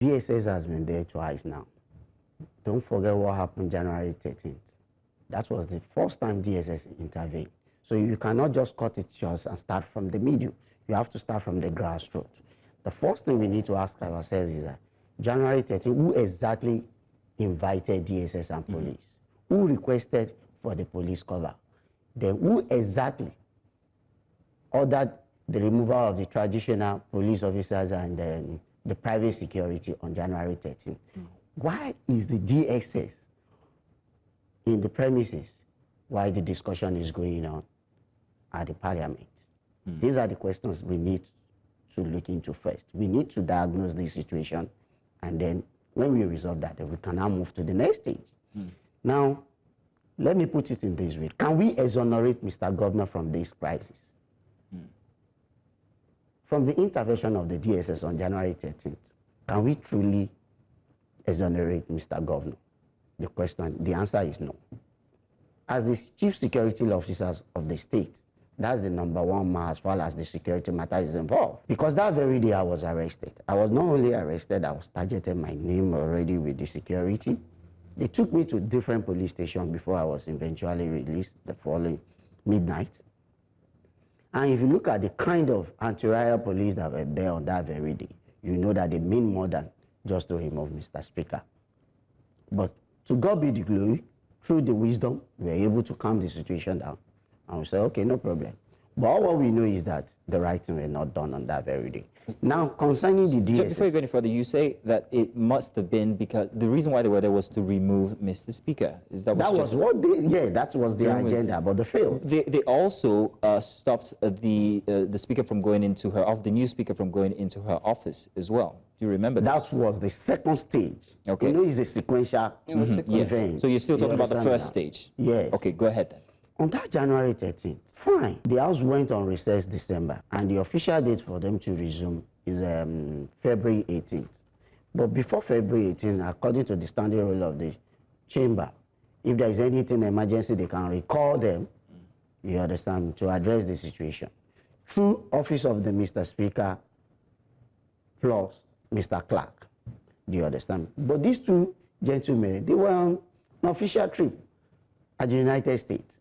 DSS has been there twice now. Don't forget what happened January 13th. That was the first time DSS intervened. So you cannot just cut it short and start from the middle. You have to start from the grassroots. The first thing we need to ask ourselves is that January 13th, who exactly invited DSS and police? Who requested for the police cover? Then who exactly ordered the removal of the traditional police officers and the private security on January 13th? Why is the DSS in the premises while the discussion is going on at the parliament? These are the questions we need to look into first. We need to diagnose the situation, and then when we resolve that, we can now move to the next stage. Now, let me put it in this way. Can we exonerate Mr. Governor from this crisis? From the intervention of the DSS on January 13th, can we truly exonerate Mr. Governor? The answer is no. As the chief security officers of the state, that's the number one man as far as the security matter is involved. Because that very day I was arrested. I was not only arrested, I was targeted my name already with the security. They took me to different police stations before I was eventually released the following midnight. And if you look at the kind of anti-riot police that were there on that very day, you know that they mean more than just to remove Mr. Speaker. But to God be the glory, through the wisdom, we were able to calm the situation down. And we said, okay, no problem. But all what we know is that the right thing were not done on that very day. Now, concerning the DSS... Just before you go any further, you say that it must have been because the reason why they were there was to remove Mr. Speaker. Is that that was what they... Yeah, that was the agenda, but they failed. They also stopped the speaker from going into her... the new speaker from going into her office as well. Do you remember this? That was the second stage. Okay. You know, it's a sequential event. Yes. So you're still talking about the first stage? Yes. Okay, go ahead then. On that January 13th, fine. The House went on recess December, and the official date for them to resume is February 18th. But before February 18th, according to the standing rule of the chamber, if there is anything emergency, they can recall them, you understand, to address the situation. Through office of the Mr. Speaker plus Mr. Clerk, do you understand? But these two gentlemen, they were on an official trip at the United States.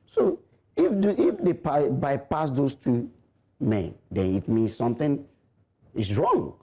So if they bypass those two men, then it means something is wrong.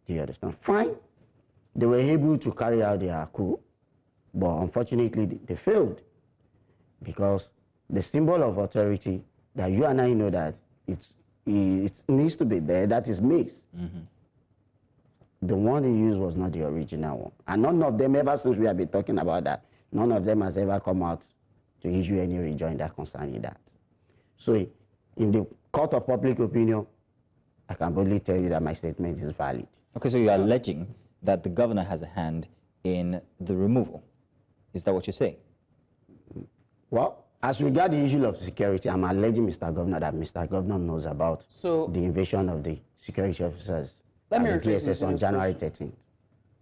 Do you understand? Fine. They were able to carry out their coup, but unfortunately they failed because the symbol of authority that you and I know that it needs to be there, that is mace. The one they used was not the original one. And none of them, ever since we have been talking about that, none of them has ever come out to issue any rejoinder concerning that. So in the court of public opinion, I can boldly tell you that my statement is valid. Okay, so you're alleging that the governor has a hand in the removal. Is that what you're saying? Well, as regards the issue of security, I'm alleging Mr. Governor that Mr. Governor knows about the invasion of the security officers at the DSS on January 13th.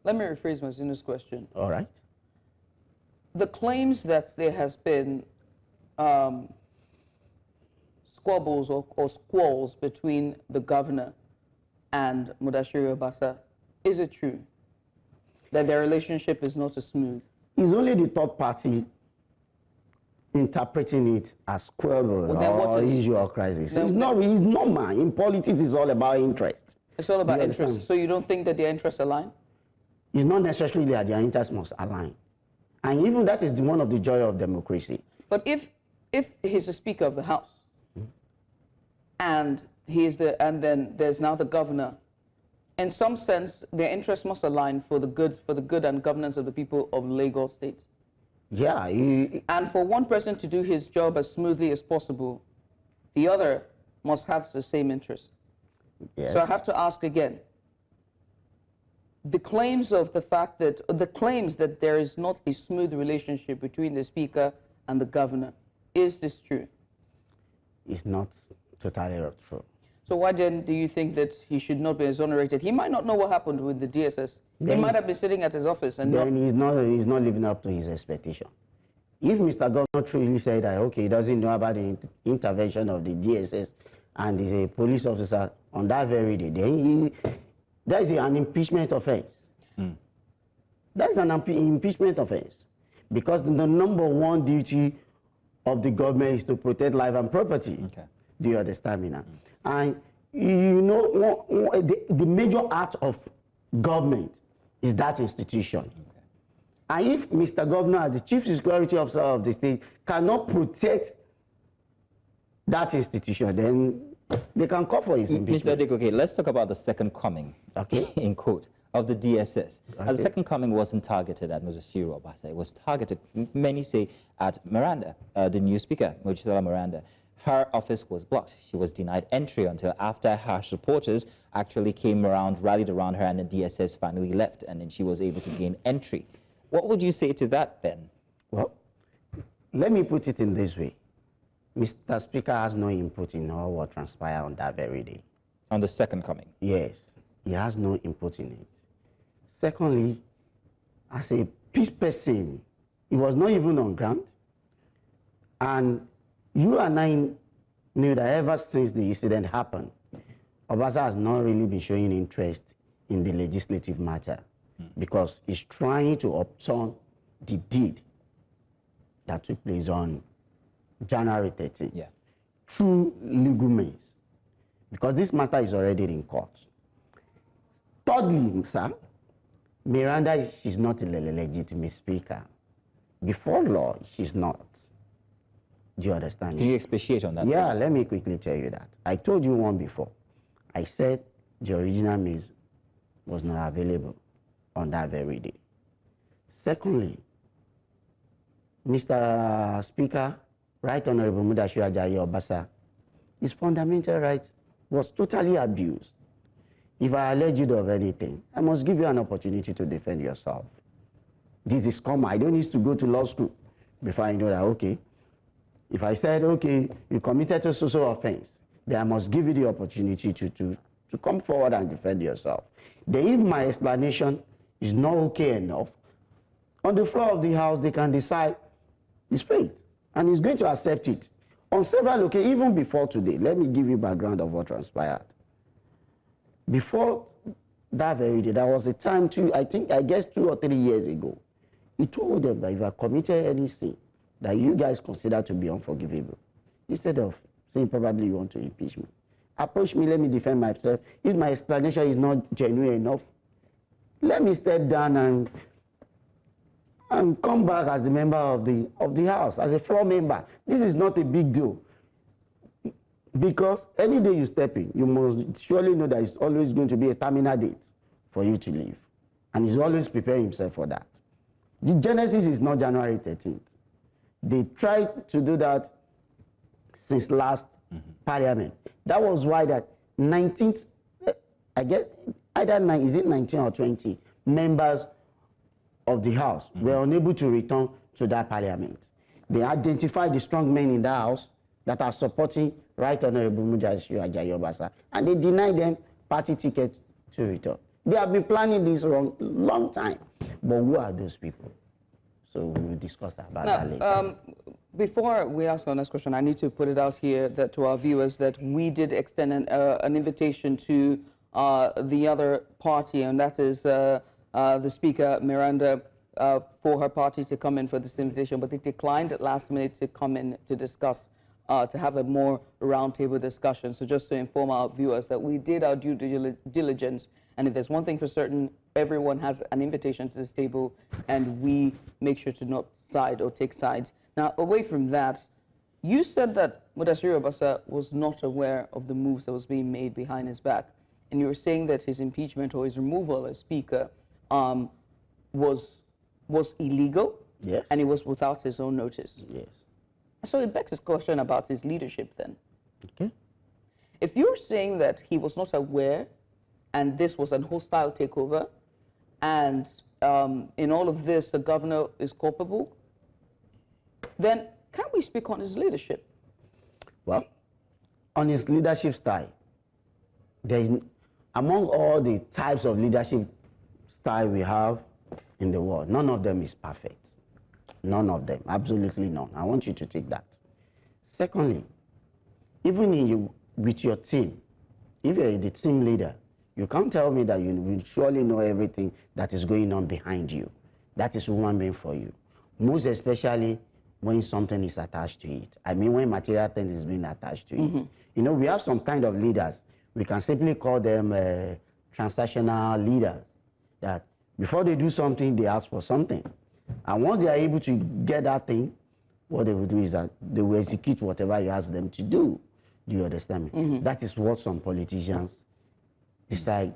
Let me rephrase Mazino's question. All right. The claims that there has been squabbles or squalls between the governor and Mudashiru Obasa, is it true that their relationship is not as smooth? It's only the third party interpreting it as squabble or issue or crisis. It's normal. In politics, it's all about interest. It's all about interest. So you don't think that their interests align? It's not necessarily that their interests must align. And even that is one of the joy of democracy. But if he's the Speaker of the House, and then there's now the governor, in some sense, their interests must align for the good and governance of the people of Lagos State. Yeah. And for one person to do his job as smoothly as possible, the other must have the same interest. Yes. So I have to ask again. The claims that there is not a smooth relationship between the Speaker and the governor, is this true? It's not totally true. So why then do you think that he should not be exonerated? He might not know what happened with the DSS. He might have been sitting at his office and then he's not living up to his expectation. If Mr. Governor truly said that, okay, he doesn't know about the intervention of the DSS and is a police officer on that very day, then That is an impeachment offense. That is an impeachment offense. Because the number one duty of the government is to protect life and property. Okay. Do you understand me now? And you know, the major act of government is that institution. Okay. And if Mr. Governor, as the chief security officer of the state, cannot protect that institution, then they can call for his impeachment. Mr. Adegoke, let's talk about the second coming, Okay. in quote, of the DSS. Okay. The second coming wasn't targeted at Mudashiru Obasa. It was targeted, many say, at Meranda, the new speaker, Mojisola Meranda. Her office was blocked. She was denied entry until after her supporters actually came around, rallied around her, and the DSS finally left, and then she was able to gain entry. What would you say to that then? Well, let me put it in this way. Mr. Speaker has no input in all what transpired on that very day. On the second coming? Yes, he has no input in it. Secondly, as a peace person, he was not even on ground. And you and I knew that ever since the incident happened, Obasa has not really been showing interest in the legislative matter because he's trying to upturn the deed that took place on January 13th through legal means, because this matter is already in court. Thirdly, sir, Meranda is not a legitimate speaker. Before law, she's not. Do you understand? Can you expatiate on that? Yeah, please? let me quickly tell you that. I told you one before. I said the original means was not available on that very day. Secondly, Mr. Speaker, Right Honorable Mudashiru Obasa, his fundamental right was totally abused. If I allege you of anything, I must give you an opportunity to defend yourself. This is common. I don't need to go to law school before I know that, okay, if I said, okay, you committed a social offense, then I must give you the opportunity to come forward and defend yourself. Then if my explanation is not okay enough, on the floor of the House, they can decide his fate, and he's going to accept it. On several occasions, even before today, let me give you background of what transpired. Before that very day, there was a time, I guess 2 or 3 years ago, he told them that if I committed any sin that you guys consider to be unforgivable, instead of saying probably you want to impeach me, approach me, let me defend myself. If my explanation is not genuine enough, let me step down and come back as the member of the House, as a floor member. This is not a big deal. Because any day you step in, you must surely know that it's always going to be a terminal date for you to leave. And he's always preparing himself for that. The genesis is not January 13th. They tried to do that since last Parliament. That was why that 19th, I guess, is it 19 or 20 members of the House were unable to return to that Parliament. They identified the strong men in the House that are supporting Right Honorable Mudashiru Obasa, and they denied them party ticket to return. They have been planning this for a long time. But who are those people? So we will discuss about that later. Before we ask our next question, I need to put it out here that to our viewers that we did extend an invitation to the other party, and that is the Speaker, Meranda, for her party to come in for this invitation, but they declined at last minute to come in to discuss, to have a more roundtable discussion. So just to inform our viewers that we did our due diligence, and if there's one thing for certain, everyone has an invitation to this table, and we make sure to not side or take sides. Now, away from that, you said that Mudashiru Obasa was not aware of the moves that was being made behind his back, and you were saying that his impeachment or his removal as Speaker was illegal, Yes. and it was without his own notice. Yes. So it begs this question about his leadership then. Okay. If you're saying that he was not aware and this was a hostile takeover, and in all of this the governor is culpable, then can we speak on his leadership? Well, on his leadership style, there is, among all the types of leadership style we have in the world, none of them is perfect. None of them, absolutely none. I want you to take that. Secondly, even with your team, if you're the team leader, You can't tell me that you will surely know everything that is going on behind you. That is human being for you. Most especially when something is attached to it. I mean, when material things is being attached to it. You know, we have some kind of leaders. We can simply call them transactional leaders. That before they do something, they ask for something. And once they are able to get that thing, what they will do is that they will execute whatever you ask them to do. Do you understand me? That is what some politicians decide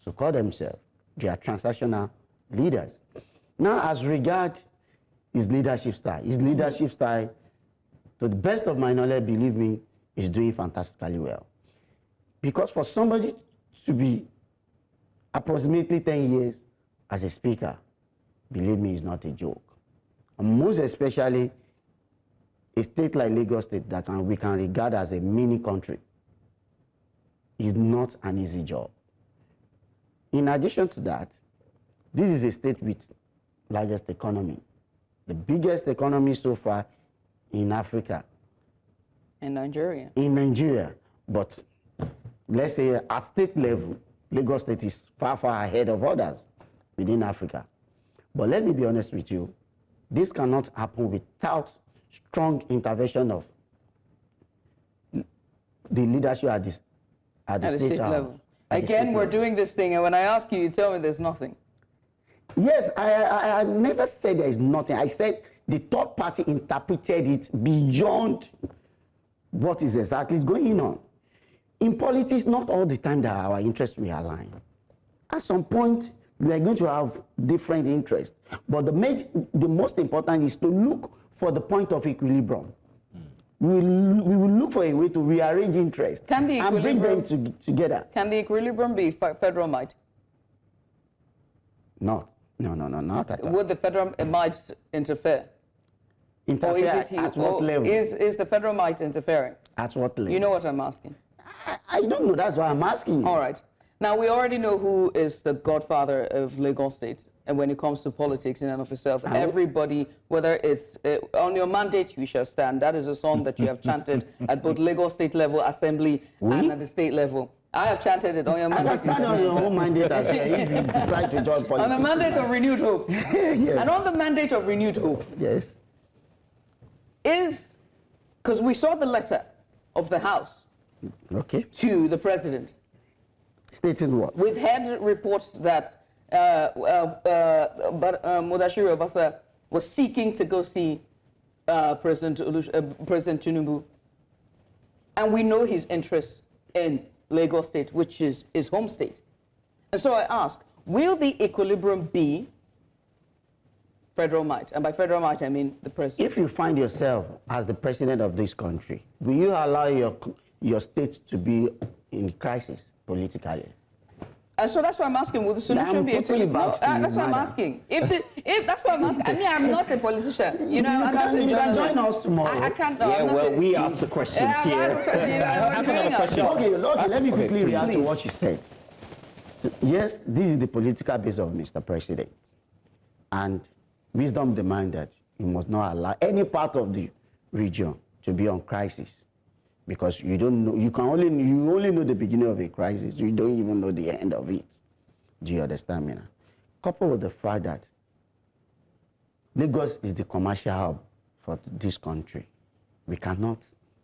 to call themselves. They are transactional leaders. Now, as regard his leadership style, to the best of my knowledge, believe me, is doing fantastically well. Because for somebody to be approximately 10 years as a speaker, believe me, is not a joke. And most especially, a state like Lagos State that we can regard as a mini country is not an easy job. In addition to that, this is a state with largest economy, the biggest economy so far in Africa. In Nigeria. In Nigeria, but let's say at state level, Lagos State is far, far ahead of others within Africa. But let me be honest with you, this cannot happen without strong intervention of the leadership at the state level. Again, we're doing this thing, and when I ask you, you tell me there's nothing. Yes, I never said there is nothing. I said the third party interpreted it beyond what is exactly going on. In politics, not all the time that our interests will align. At some point, we are going to have different interests. But the most important is to look for the point of equilibrium. We will look for a way to rearrange interests and bring them together. Can the equilibrium be federal might? No, not at all. Would the federal might interfere? Interfere at what level? Is the federal might interfering? At what level? You know what I'm asking? I don't know. That's why I'm asking you. All right. Now, we already know who is the godfather of Lagos State. And when it comes to politics in and of itself, everybody, whether it's on your mandate, you shall stand. That is a song that you have chanted at both Lagos State level assembly and at the state level. I have chanted it on your mandate. I stand on your own mandate as well, if you decide to join politics. On the mandate of renewed hope. Yes. And on the mandate of renewed hope. Yes. Because we saw the letter of the House to the president. Stating what? We've had reports that Mudashiru Obasa was seeking to go see President Tinubu. And we know his interest in Lagos State, which is his home state. And so I ask, will the equilibrium be federal might? And by federal might, I mean the president. If you find yourself as the president of this country, will you allow your state to be in crisis politically? And so that's why I'm asking, will the solution be equilibrium? No, that's what I'm asking. If that's what I'm asking, I mean, I'm not a politician. You know, I'm just a journalist. You can join us tomorrow. I can't. Yeah, well, we ask the questions here. I have a question. Okay, let me quickly react to what you said. So, yes, this is the political base of Mr. President. And wisdom demands that you must not allow any part of the region to be on crisis. Because you don't know, you only know the beginning of a crisis. You don't even know the end of it. Do you understand me now? Coupled with the fact that Lagos is the commercial hub for this country, we cannot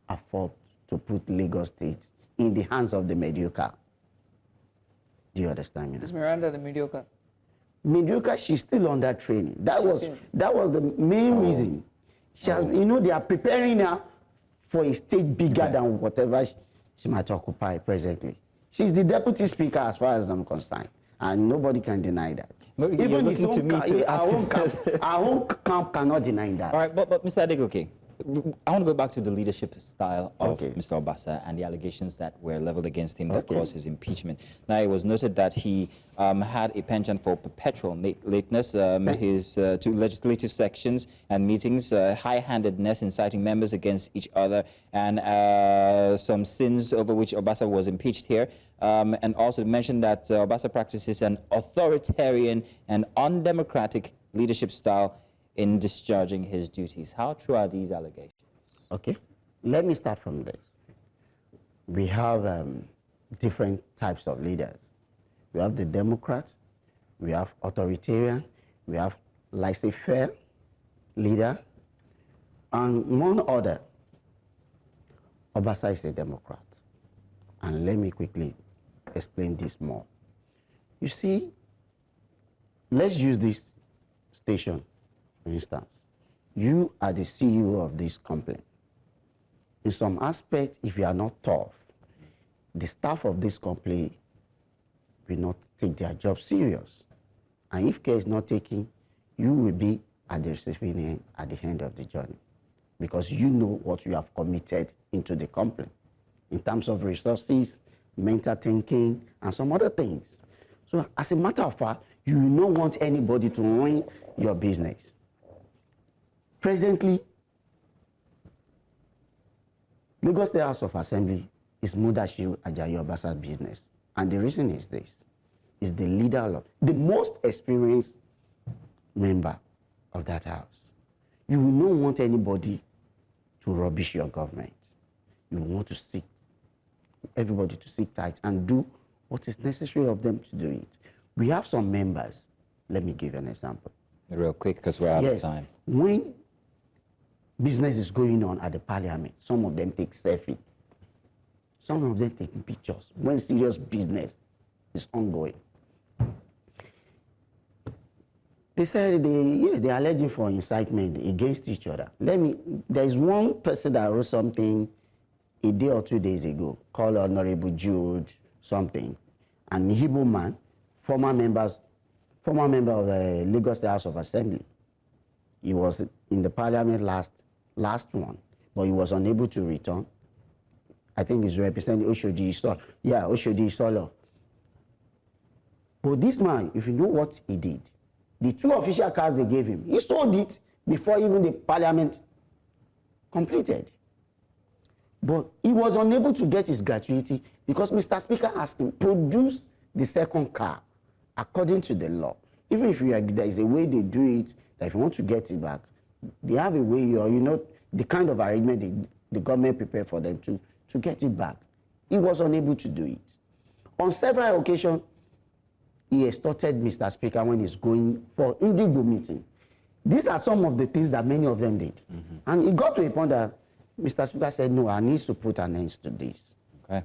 afford to put Lagos State in the hands of the mediocre. Do you understand me now? Is Meranda the mediocre? Mediocre, she's still under training. That was the main reason. She has, you know, they are preparing her for a state bigger than whatever she might occupy presently. She's the deputy speaker as far as I'm concerned, and nobody can deny that. Even our own camp cannot deny that. All right, but Mr. Adegoke, I want to go back to the leadership style of Mr. Obasa and the allegations that were leveled against him that caused his impeachment. Now, it was noted that he had a penchant for perpetual lateness, to legislative sections and meetings, high-handedness, inciting members against each other, and some sins over which Obasa was impeached here. And also mentioned that Obasa practices an authoritarian and undemocratic leadership style in discharging his duties. How true are these allegations? Okay, let me start from this. We have different types of leaders We have the Democrats, we have authoritarian, we have laissez-faire leader, and one other. Obasa is a Democrat. And let me quickly explain this more. You see, let's use this station, for instance. You are the CEO of this company. In some aspects, if you are not tough, the staff of this company will not take their job serious. And if care is not taken, you will be at the receiving end at the end of the journey, because you know what you have committed into the company in terms of resources, mental thinking, and some other things. So as a matter of fact, you will not want anybody to ruin your business. Presently, Lagos State House of Assembly is Mudashiru Obasa's business. And the reason is this, is the leader of, the most experienced member of that house. You will not want anybody to rubbish your government. You want to seek, everybody to seek tight and do what is necessary of them to do it. We have some members, let me give an example. Real quick, because we're out of time. When business is going on at the parliament, some of them take selfie. Some of them taking pictures when serious business is ongoing. They said they're alleging for incitement against each other. There is one person that wrote something a day or 2 days ago called Honorable Jude something, an Igbo man, former member of the Lagos State House of Assembly. He was in the parliament last one, but he was unable to return. I think he's representing Oshodi Isolo. Yeah, Oshodi Isolo. But this man, if you know what he did, the 2 official cars they gave him, he sold it before even the parliament completed. But he was unable to get his gratuity because Mr. Speaker asked him, produce the second car according to the law. Even if there is a way they do it, that if you want to get it back, they have a way, or the kind of arrangement the government prepared for them to get it back. He was unable to do it. On several occasions, he extorted Mr. Speaker when he's going for Indigo meeting. These are some of the things that many of them did. And it got to a point that Mr. Speaker said, no, I need to put an end to this. Okay.